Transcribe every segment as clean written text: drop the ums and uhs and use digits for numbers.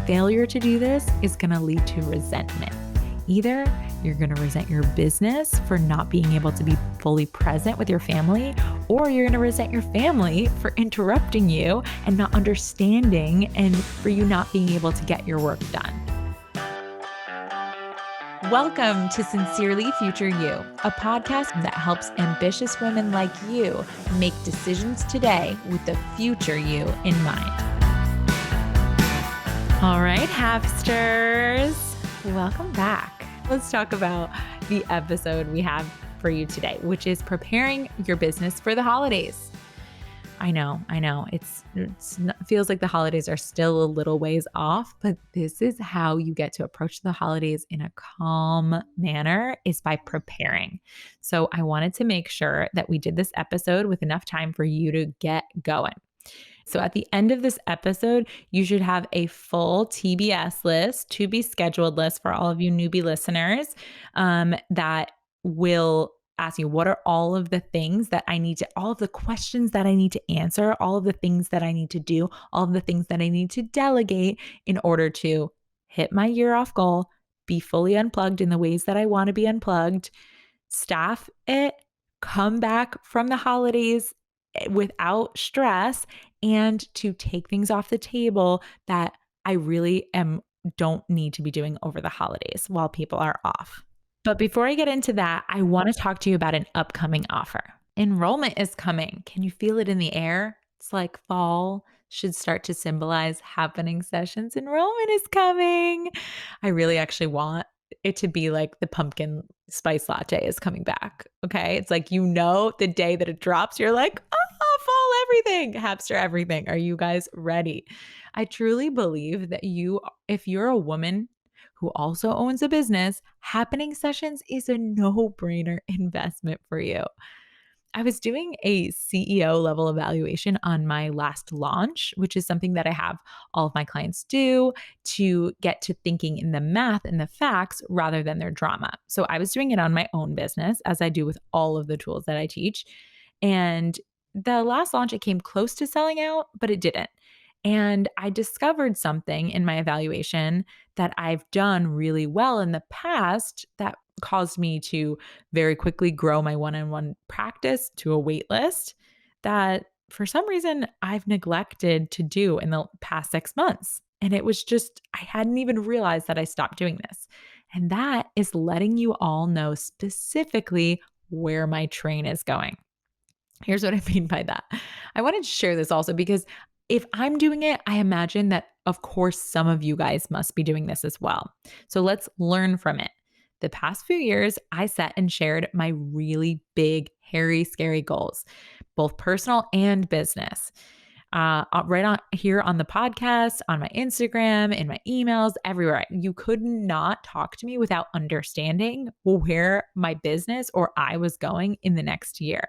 failure to do this is going to lead to resentment. Either you're going to resent your business for not being able to be fully present with your family, or you're going to resent your family for interrupting you and not understanding, and for you not being able to get your work done. Welcome to Sincerely Future You, a podcast that helps ambitious women like you make decisions today with the future you in mind. All right, Hapsters, welcome back. Let's talk about the episode we have for you today, which is preparing your business for the holidays. I know. It feels like the holidays are still a little ways off, but this is how you get to approach the holidays in a calm manner, is by preparing. So I wanted to make sure that we did this episode with enough time for you to get going. So at the end of this episode, you should have a full TBS list, to be scheduled list, for all of you newbie listeners, that will ask you, what are all of the things that I need to, all of the questions that I need to answer, all of the things that I need to do, all of the things that I need to delegate in order to hit my year off goal, be fully unplugged in the ways that I want to be unplugged, staff it, come back from the holidays without stress, and to take things off the table that I really don't need to be doing over the holidays while people are off. But before I get into that, I want to talk to you about an upcoming offer. Enrollment is coming. Can you feel it in the air? It's like fall should start to symbolize happening sessions. Enrollment is coming. I really actually want it to be like the pumpkin spice latte is coming back. Okay. It's like, the day that it drops, you're like, oh, fall everything, Hapster everything. Are you guys ready? I truly believe that if you're a woman who also owns a business, happening sessions is a no-brainer investment for you. I was doing a CEO level evaluation on my last launch, which is something that I have all of my clients do to get to thinking in the math and the facts rather than their drama. So I was doing it on my own business, as I do with all of the tools that I teach. And the last launch, it came close to selling out, but it didn't. And I discovered something in my evaluation that I've done really well in the past that caused me to very quickly grow my one-on-one practice to a wait list that for some reason I've neglected to do in the past 6 months. And it was just, I hadn't even realized that I stopped doing this. And that is letting you all know specifically where my train is going. Here's what I mean by that. I wanted to share this also because if I'm doing it, I imagine that, of course, some of you guys must be doing this as well. So let's learn from it. The past few years, I set and shared my really big, hairy, scary goals, both personal and business. Right on here on the podcast, on my Instagram, in my emails, everywhere. You could not talk to me without understanding where my business or I was going in the next year.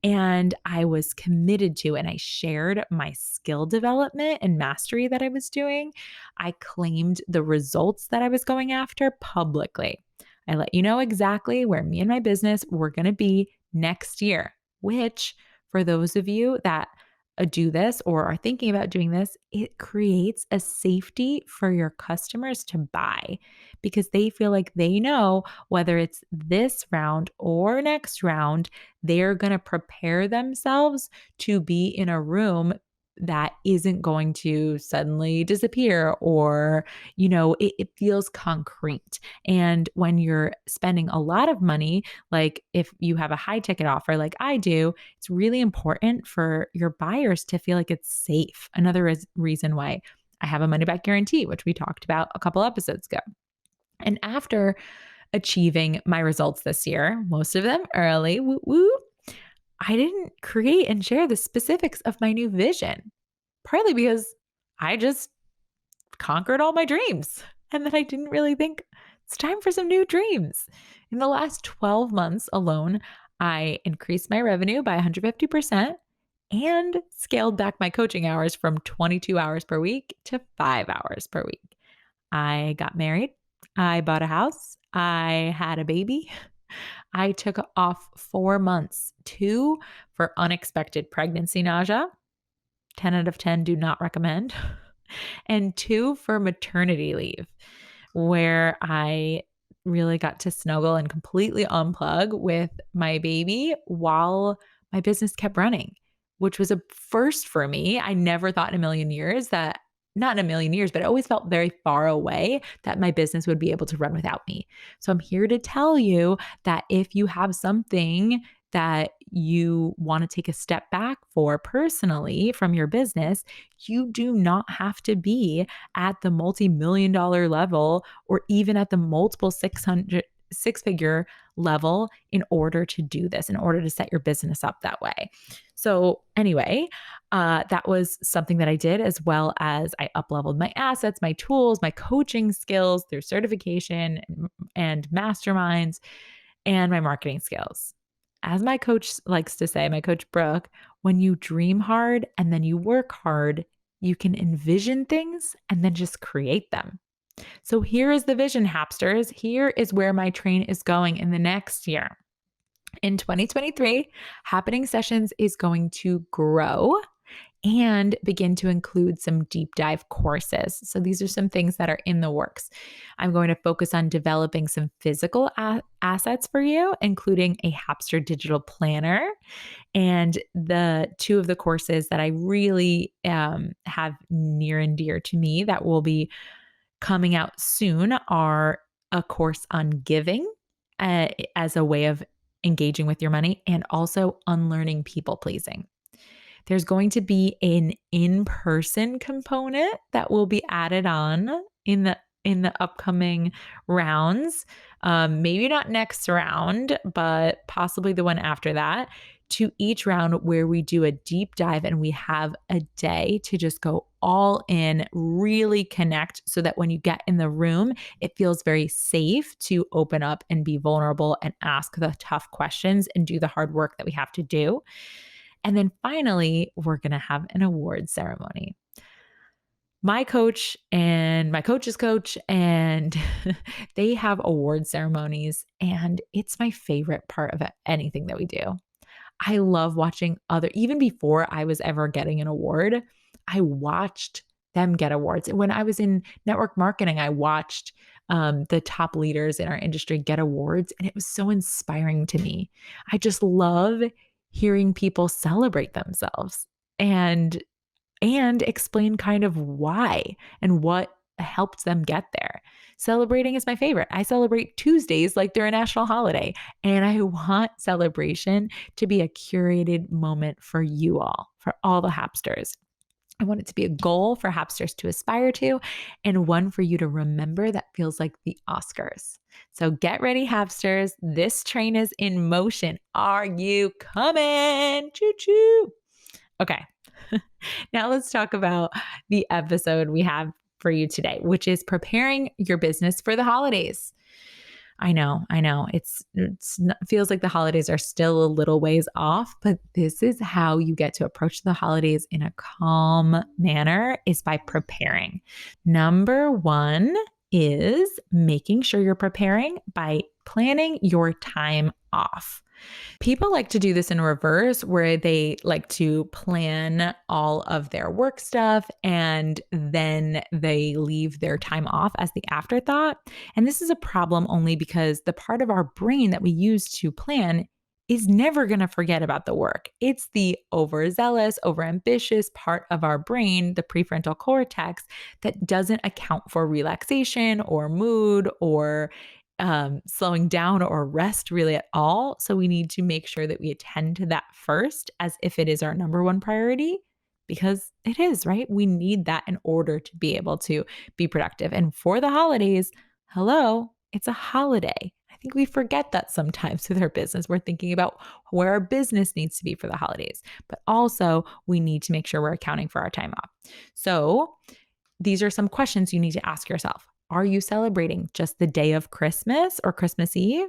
And I was committed to, and I shared my skill development and mastery that I was doing. I claimed the results that I was going after publicly. I let you know exactly where me and my business were going to be next year, which for those of you that do this or are thinking about doing this, it creates a safety for your customers to buy because they feel like they know whether it's this round or next round, they're going to prepare themselves to be in a room that isn't going to suddenly disappear or, it feels concrete. And when you're spending a lot of money, like if you have a high ticket offer like I do, it's really important for your buyers to feel like it's safe. Another reason why I have a money back guarantee, which we talked about a couple episodes ago. And after achieving my results this year, most of them early, woo woo, I didn't create and share the specifics of my new vision, partly because I just conquered all my dreams and then I didn't really think it's time for some new dreams. In the last 12 months alone, I increased my revenue by 150% and scaled back my coaching hours from 22 hours per week to 5 hours per week. I got married. I bought a house. I had a baby. I took off 4 months, 2 for unexpected pregnancy nausea. 10 out of 10 do not recommend. and 2 for maternity leave, where I really got to snuggle and completely unplug with my baby while my business kept running, which was a first for me. I never thought in a million years that, not in a million years, but it always felt very far away that my business would be able to run without me. So I'm here to tell you that if you have something that you want to take a step back for personally from your business, you do not have to be at the multi-million dollar level or even at the multiple 6-figure level in order to do this, in order to set your business up that way. So anyway, that was something that I did, as well as I up-leveled my assets, my tools, my coaching skills through certification and masterminds, and my marketing skills. As my coach likes to say, my coach Brooke, when you dream hard and then you work hard, you can envision things and then just create them. So here is the vision, Hapsters. Here is where my train is going in the next year. In 2023, Happening Sessions is going to grow and begin to include some deep dive courses. So these are some things that are in the works. I'm going to focus on developing some physical assets for you, including a Hapster digital planner. And the 2 of the courses that I really have near and dear to me that will be coming out soon are a course on giving as a way of engaging with your money, and also unlearning people pleasing. There's going to be an in-person component that will be added on in the upcoming rounds. Maybe not next round, but possibly the one after that, to each round where we do a deep dive and we have a day to just go all in, really connect, so that when you get in the room, it feels very safe to open up and be vulnerable and ask the tough questions and do the hard work that we have to do. And then finally, we're going to have an award ceremony. My coach and my coach's coach, and they have award ceremonies, and it's my favorite part of anything that we do. I love watching even before I was ever getting an award, I watched them get awards. When I was in network marketing, I watched the top leaders in our industry get awards, and it was so inspiring to me. I just love hearing people celebrate themselves and explain kind of why and what helped them get there. Celebrating is my favorite. I celebrate Tuesdays like they're a national holiday, and I want celebration to be a curated moment for you all, for all the Hapsters. I want it to be a goal for Hapsters to aspire to, and one for you to remember that feels like the Oscars. So get ready, Hapsters. This train is in motion. Are you coming? Choo choo. Okay. Now let's talk about the episode we have for you today, which is preparing your business for the holidays. I know. Feels like the holidays are still a little ways off, but this is how you get to approach the holidays in a calm manner, is by preparing. Number 1 is making sure you're preparing by planning your time off. People like to do this in reverse, where they like to plan all of their work stuff and then they leave their time off as the afterthought. And this is a problem only because the part of our brain that we use to plan is never going to forget about the work. It's the overzealous, overambitious part of our brain, the prefrontal cortex, that doesn't account for relaxation or mood or slowing down or rest really at all. So we need to make sure that we attend to that first, as if it is our number 1 priority, because it is, right? We need that in order to be able to be productive. And for the holidays, hello, it's a holiday. I think we forget that sometimes with our business. We're thinking about where our business needs to be for the holidays, but also we need to make sure we're accounting for our time off. So these are some questions you need to ask yourself. Are you celebrating just the day of Christmas or Christmas Eve?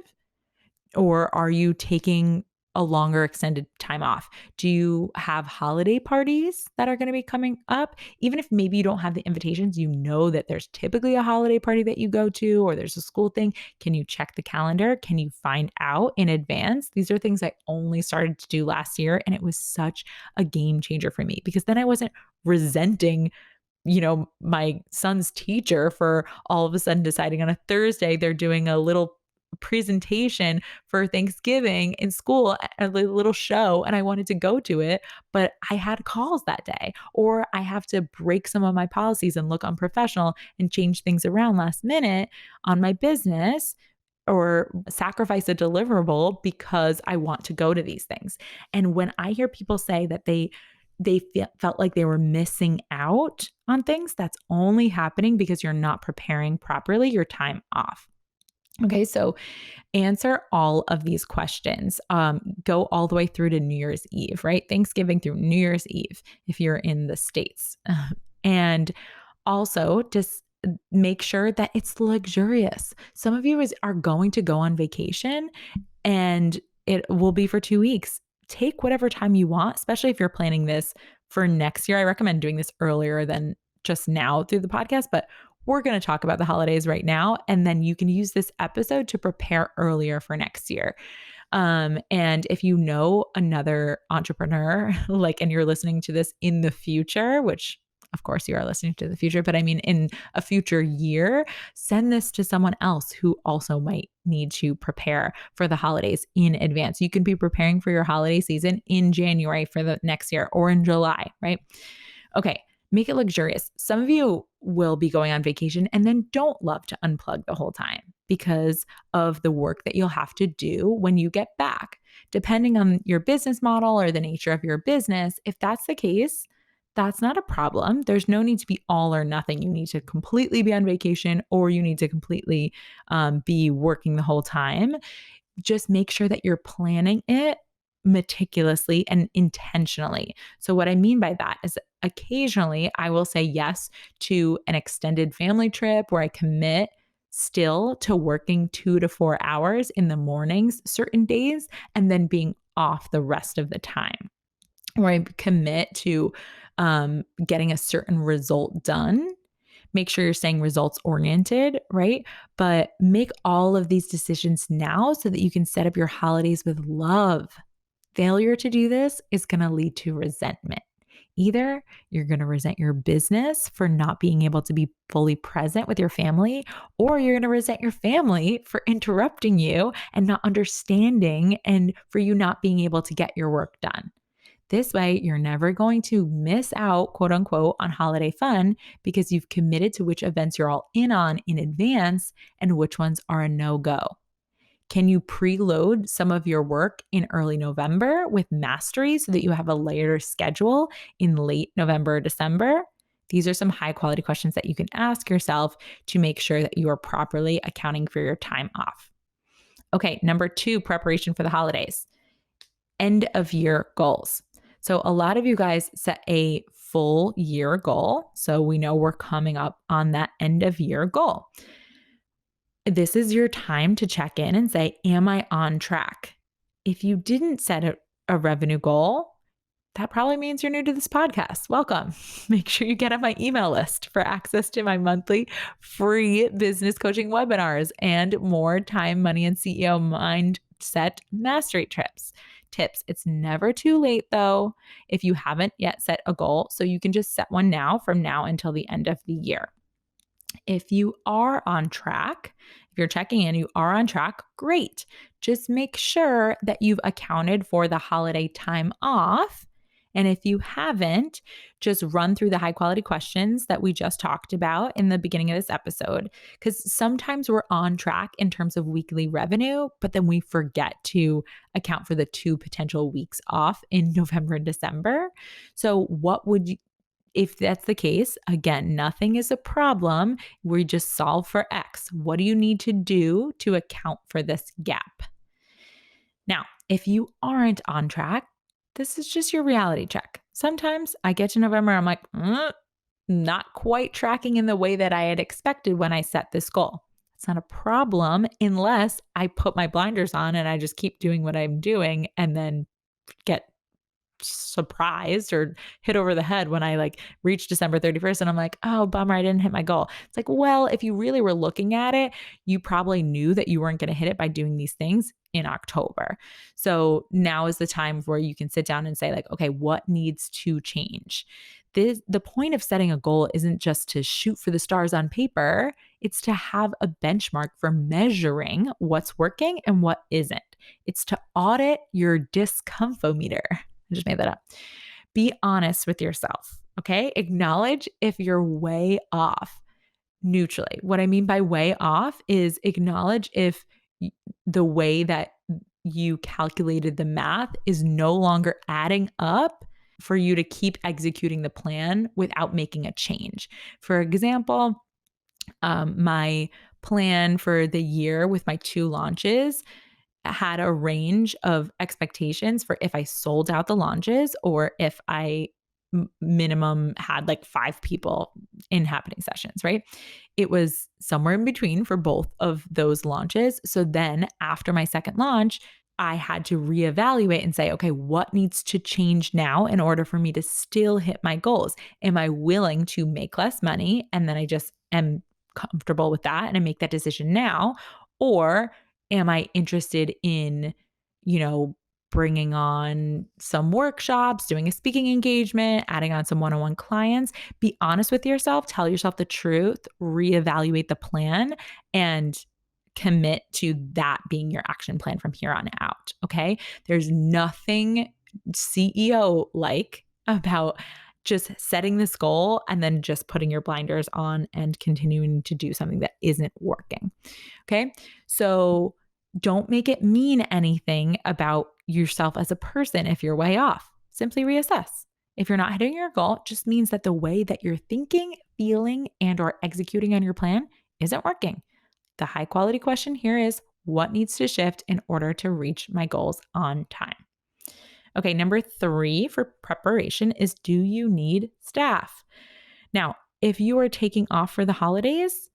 Or are you taking a longer extended time off? Do you have holiday parties that are going to be coming up? Even if maybe you don't have the invitations, you know that there's typically a holiday party that you go to, or there's a school thing. Can you check the calendar? Can you find out in advance? These are things I only started to do last year, and it was such a game changer for me, because then I wasn't resenting my son's teacher for all of a sudden deciding on a Thursday they're doing a little presentation for Thanksgiving in school, a little show, and I wanted to go to it, but I had calls that day, or I have to break some of my policies and look unprofessional and change things around last minute on my business, or sacrifice a deliverable because I want to go to these things. And when I hear people say that they felt like they were missing out on things, that's only happening because you're not preparing properly your time off. Okay, so answer all of these questions. Go all the way through to New Year's Eve, right? Thanksgiving through New Year's Eve if you're in the States. And also just make sure that it's luxurious. Some of you are going to go on vacation and it will be for 2 weeks. Take whatever time you want, especially if you're planning this for next year. I recommend doing this earlier than just now through the podcast, but we're going to talk about the holidays right now. And then you can use this episode to prepare earlier for next year. And if you know another entrepreneur, and you're listening to this in the future, which of course you are listening to the future, but I mean, in a future year, send this to someone else who also might need to prepare for the holidays in advance. You can be preparing for your holiday season in January for the next year or in July, right? Okay. Make it luxurious. Some of you will be going on vacation and then don't love to unplug the whole time because of the work that you'll have to do when you get back. Depending on your business model or the nature of your business, if that's the case, that's not a problem. There's no need to be all or nothing. You need to completely be on vacation or you need to completely be working the whole time. Just make sure that you're planning it meticulously and intentionally. So what I mean by that is occasionally I will say yes to an extended family trip where I commit still to working 2 to 4 hours in the mornings certain days and then being off the rest of the time, where I commit to getting a certain result done. Make sure you're staying results oriented, right? But make all of these decisions now so that you can set up your holidays with love. Failure to do this is going to lead to resentment. Either you're going to resent your business for not being able to be fully present with your family, or you're going to resent your family for interrupting you and not understanding and for you not being able to get your work done. This way, you're never going to miss out, quote unquote, on holiday fun because you've committed to which events you're all in on in advance and which ones are a no-go. Can you preload some of your work in early November with mastery so that you have a later schedule in late November or December? These are some high quality questions that you can ask yourself to make sure that you are properly accounting for your time off. Okay, number 2, preparation for the holidays. End of year goals. So a lot of you guys set a full year goal. So we know we're coming up on that end of year goal. This is your time to check in and say, am I on track? If you didn't set a revenue goal, that probably means you're new to this podcast. Welcome. Make sure you get on my email list for access to my monthly free business coaching webinars and more time, money, and CEO mindset mastery tips. It's never too late though if you haven't yet set a goal. So you can just set one now from now until the end of the year. If you are on track, if you're checking in, you are on track, great. Just make sure that you've accounted for the holiday time off. And if you haven't, just run through the high quality questions that we just talked about in the beginning of this episode. Because sometimes we're on track in terms of weekly revenue, but then we forget to account for the 2 potential weeks off in November and December. So what would you, if that's the case, again, nothing is a problem. We just solve for X. What do you need to do to account for this gap? Now, if you aren't on track, this is just your reality check. Sometimes I get to November, I'm like, not quite tracking in the way that I had expected when I set this goal. It's not a problem unless I put my blinders on and I just keep doing what I'm doing and then get surprised or hit over the head when I like reached December 31st and I'm like, oh, bummer, I didn't hit my goal. It's like, well, if you really were looking at it, you probably knew that you weren't going to hit it by doing these things in October. So now is the time where you can sit down and say like, okay, what needs to change? The point of setting a goal isn't just to shoot for the stars on paper. It's to have a benchmark for measuring what's working and what isn't. It's to audit your discomfometer. I just made that up. Be honest with yourself, okay? Acknowledge if you're way off neutrally. What I mean by way off is acknowledge if the way that you calculated the math is no longer adding up for you to keep executing the plan without making a change. For example, my plan for the year with my 2 launches had a range of expectations for if I sold out the launches or if I minimum had like 5 people in happening sessions, right? It was somewhere in between for both of those launches. So then after my second launch, I had to reevaluate and say, okay, what needs to change now in order for me to still hit my goals? Am I willing to make less money? And then I just am comfortable with that and I make that decision now? Or am I interested in, bringing on some workshops, doing a speaking engagement, adding on some one-on-one clients? Be honest with yourself, tell yourself the truth, reevaluate the plan, and commit to that being your action plan from here on out. Okay. There's nothing CEO like about just setting this goal and then just putting your blinders on and continuing to do something that isn't working. Okay. So don't make it mean anything about yourself as a person if you're way off. Simply reassess. If you're not hitting your goal, it just means that the way that you're thinking, feeling, and or executing on your plan isn't working. The high quality question here is, what needs to shift in order to reach my goals on time? Okay, number 3 for preparation is, do you need staff? Now, if you are taking off for the holidays,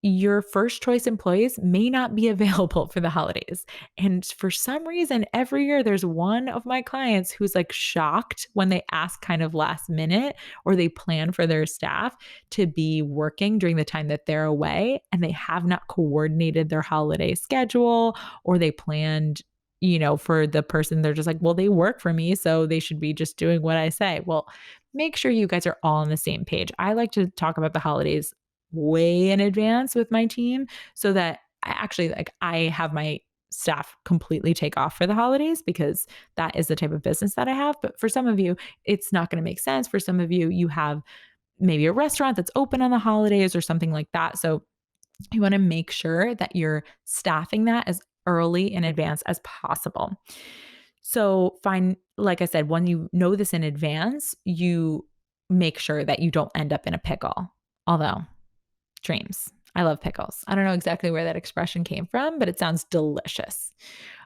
your first choice employees may not be available for the holidays. And for some reason, every year there's one of my clients who's like shocked when they ask kind of last minute or they plan for their staff to be working during the time that they're away and they have not coordinated their holiday schedule or they planned, for the person, they're just like, well, they work for me, so they should be just doing what I say. Well, make sure you guys are all on the same page. I like to talk about the holidays way in advance with my team so that I have my staff completely take off for the holidays because that is the type of business that I have. But for some of you, it's not going to make sense. For some of you, you have maybe a restaurant that's open on the holidays or something like that. So you want to make sure that you're staffing that as early in advance as possible. So like I said, when you know this in advance, you make sure that you don't end up in a pickle. Although dreams. I love pickles. I don't know exactly where that expression came from, but it sounds delicious.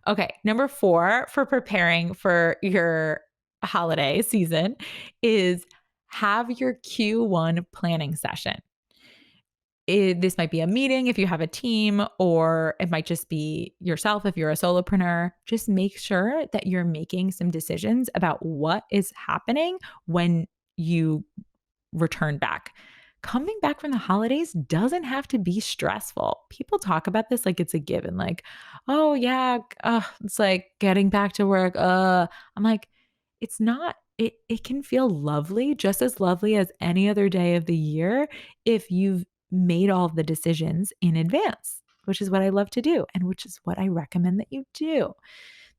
Okay, number 4 for preparing for your holiday season is have your Q1 planning session. This might be a meeting if you have a team, or it might just be yourself if you're a solopreneur. Just make sure that you're making some decisions about what is happening when you return back. Coming back from the holidays doesn't have to be stressful. People talk about this like it's a given, like, oh yeah, it's like getting back to work. I'm like, it's not. It can feel lovely, just as lovely as any other day of the year if you've made all of the decisions in advance, which is what I love to do and which is what I recommend that you do.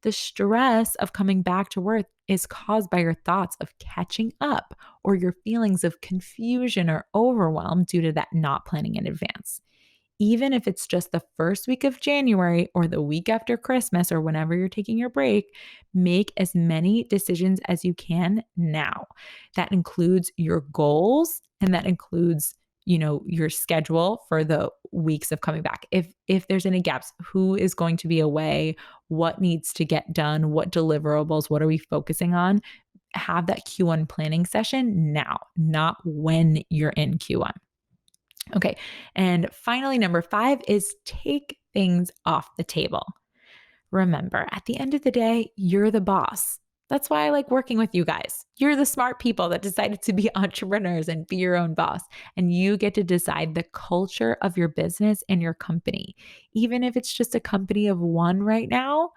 The stress of coming back to work is caused by your thoughts of catching up or your feelings of confusion or overwhelm due to that not planning in advance. Even if it's just the first week of January or the week after Christmas or whenever you're taking your break, make as many decisions as you can now. That includes your goals and that includes your schedule for the weeks of coming back. If there's any gaps, who is going to be away, what needs to get done, what deliverables, what are we focusing on? Have that Q1 planning session now, not when you're in Q1. Okay. And finally, number 5 is take things off the table. Remember, at the end of the day, you're the boss. That's why I like working with you guys. You're the smart people that decided to be entrepreneurs and be your own boss. And you get to decide the culture of your business and your company. Even if it's just a company of one right now,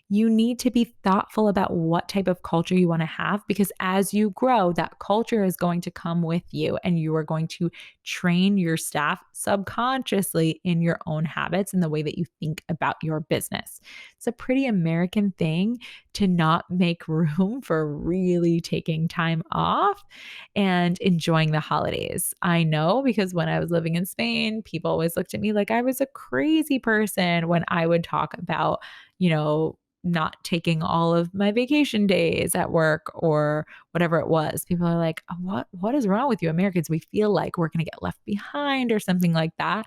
you need to be thoughtful about what type of culture you want to have, because as you grow, that culture is going to come with you and you are going to train your staff subconsciously in your own habits and the way that you think about your business. It's a pretty American thing to not make room for really taking time off and enjoying the holidays. I know, because when I was living in Spain, people always looked at me like I was a crazy person when I would talk about, you know, not taking all of my vacation days at work or whatever it was. People are like, "Oh, what is wrong with you Americans? We feel like we're going to get left behind," or something like that.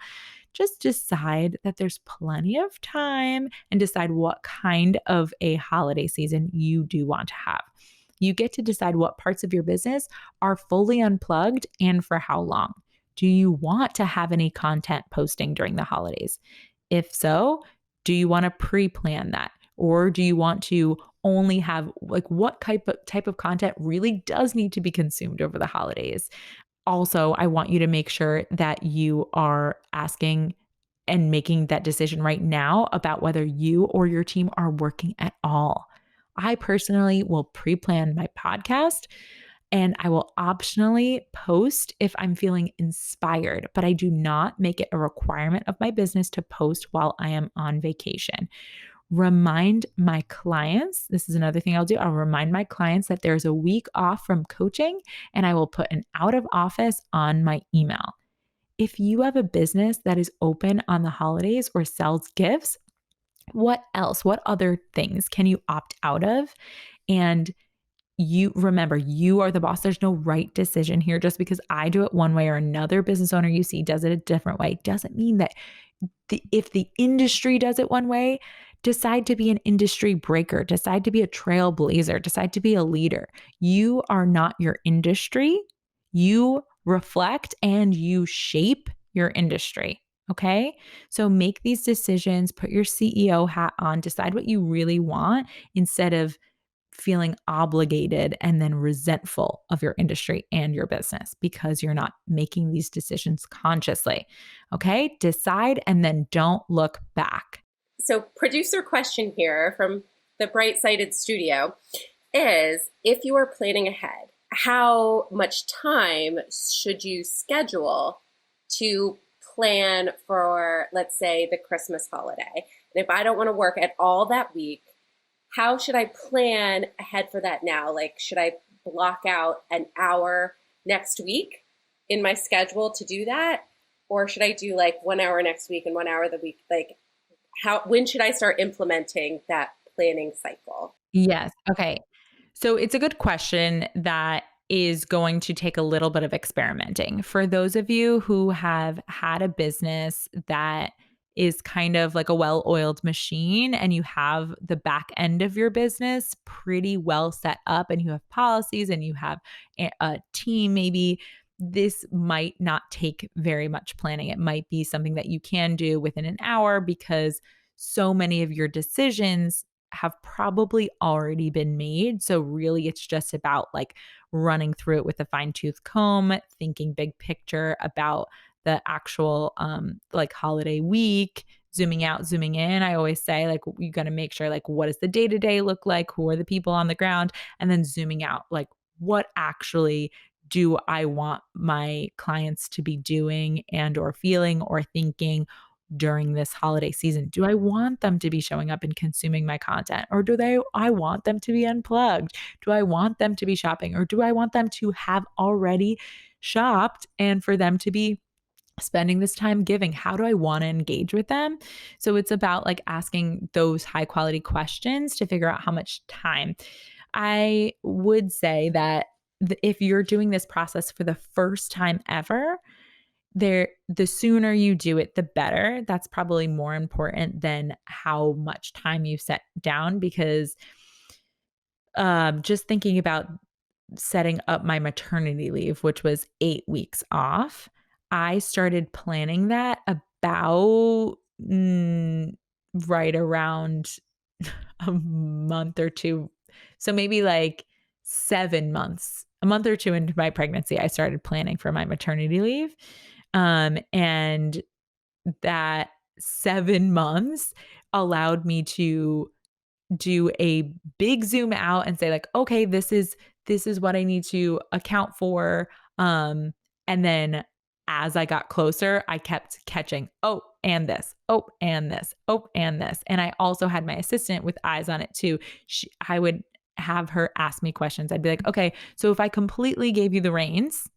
Just decide that there's plenty of time and decide what kind of a holiday season you do want to have. You get to decide what parts of your business are fully unplugged and for how long. Do you want to have any content posting during the holidays? If so, do you want to pre-plan that? Or do you want to only have, like, what type of content really does need to be consumed over the holidays? Also, I want you to make sure that you are asking and making that decision right now about whether you or your team are working at all. I personally will pre-plan my podcast and I will optionally post if I'm feeling inspired, but I do not make it a requirement of my business to post while I am on vacation. Remind my clients, this is another thing I'll do. I'll remind my clients that there's a week off from coaching and I will put an out of office on my email. If you have a business that is open on the holidays or sells gifts, what else? What other things can you opt out of? And you remember, you are the boss. There's no right decision here. Just because I do it one way or another business owner you see does it a different way doesn't mean that if the industry does it one way, decide to be an industry breaker, decide to be a trailblazer, decide to be a leader. You are not your industry. You reflect and you shape your industry. Okay. So make these decisions, put your CEO hat on, decide what you really want instead of feeling obligated and then resentful of your industry and your business because you're not making these decisions consciously. Okay. Decide and then don't look back. So, producer question here from the Bright Sided Studio is, if you are planning ahead, how much time should you schedule to plan for, let's say, the Christmas holiday? And if I don't want to work at all that week, how should I plan ahead for that now? Like, should I block out an hour next week in my schedule to do that? Or should I do like 1 hour next week and 1 hour the week? Like, when should I start implementing that planning cycle? Yes. Okay. So it's a good question that is going to take a little bit of experimenting. For those of you who have had a business that is kind of like a well oiled machine and you have the back end of your business pretty well set up and you have policies and you have a team, maybe this might not take very much planning. It might be something that you can do within an hour because so many of your decisions have probably already been made. So really it's just about like running through it with a fine-tooth comb, thinking big picture about the actual like holiday week, zooming out, zooming in. I always say like you got to make sure like what does the day-to-day look like? Who are the people on the ground? And then zooming out like what actually do I want my clients to be doing and or feeling or thinking during this holiday season? Do I want them to be showing up and consuming my content, or I want them to be unplugged? Do I want them to be shopping, or do I want them to have already shopped and for them to be spending this time giving? How do I want to engage with them? So it's about like asking those high quality questions to figure out how much time. I would say that if you're doing this process for the first time ever, the sooner you do it, the better. That's probably more important than how much time you set down, because just thinking about setting up my maternity leave, which was 8 weeks off, I started planning that about right around a month or two So maybe like 7 months, a month or two into my pregnancy, I started planning for my maternity leave. And that 7 months allowed me to do a big zoom out and say like, okay, this is what I need to account for. And then as I got closer, I kept catching, oh, and this, oh, and this, oh, and this. And I also had my assistant with eyes on it too. I would have her ask me questions. I'd be like, okay, so if I completely gave you the reins,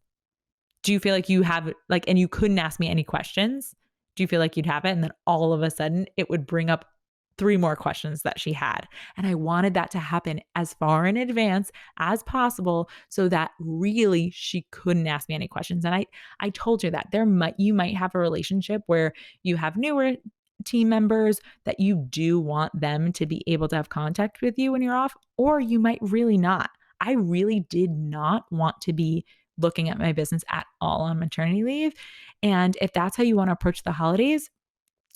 do you feel like you have like, and you couldn't ask me any questions? Do you feel like you'd have it? And then all of a sudden it would bring up 3 more questions that she had. And I wanted that to happen as far in advance as possible so that really she couldn't ask me any questions. And I told her that you might have a relationship where you have newer team members that you do want them to be able to have contact with you when you're off, or you might really not. I really did not want to be looking at my business at all on maternity leave. And if that's how you want to approach the holidays,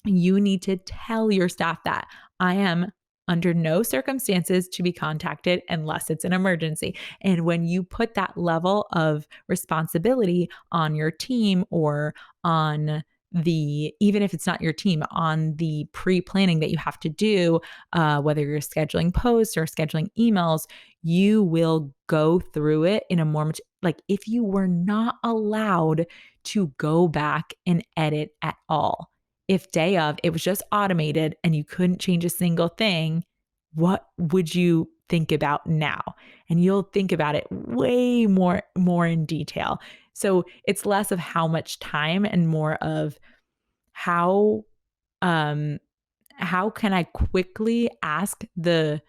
you need to tell your staff that I am under no circumstances to be contacted unless it's an emergency. And when you put that level of responsibility on your team or on even if it's not your team, on the pre-planning that you have to do, whether you're scheduling posts or scheduling emails, you will go through it in a more, like if you were not allowed to go back and edit at all. If day of, it was just automated and you couldn't change a single thing, what would you think about now? And you'll think about it way more in detail. So it's less of how much time and more of how can I quickly ask the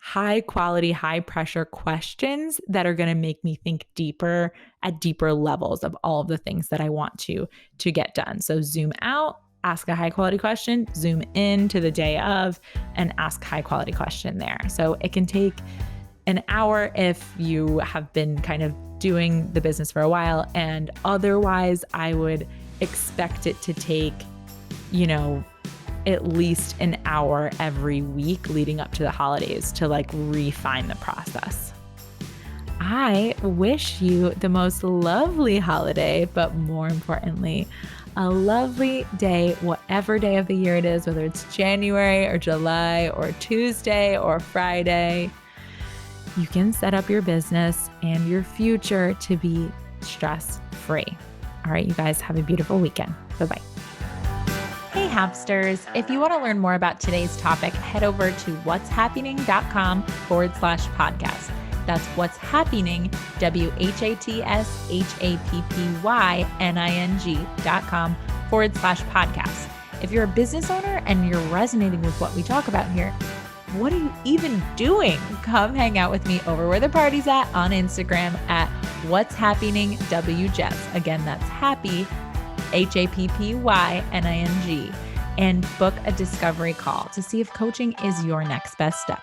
high quality, high pressure questions that are going to make me think deeper at deeper levels of all of the things that I want to get done. So zoom out, ask a high quality question, zoom in to the day of, and ask high quality question there. So it can take an hour if you have been kind of doing the business for a while. And otherwise, I would expect it to take, at least an hour every week leading up to the holidays to like refine the process. I wish you the most lovely holiday, but more importantly, a lovely day, whatever day of the year it is, whether it's January or July or Tuesday or Friday. You can set up your business and your future to be stress-free. All right, you guys have a beautiful weekend. Bye-bye. Hey, Hapsters. If you want to learn more about today's topic, head over to what'shappening.com/podcast. That's what's happening, what'shappening.com/podcast. If you're a business owner and you're resonating with what we talk about here, what are you even doing? Come hang out with me over where the party's at on Instagram at What's Happening WJess. Again, that's happy, HAPPYNING, and book a discovery call to see if coaching is your next best step.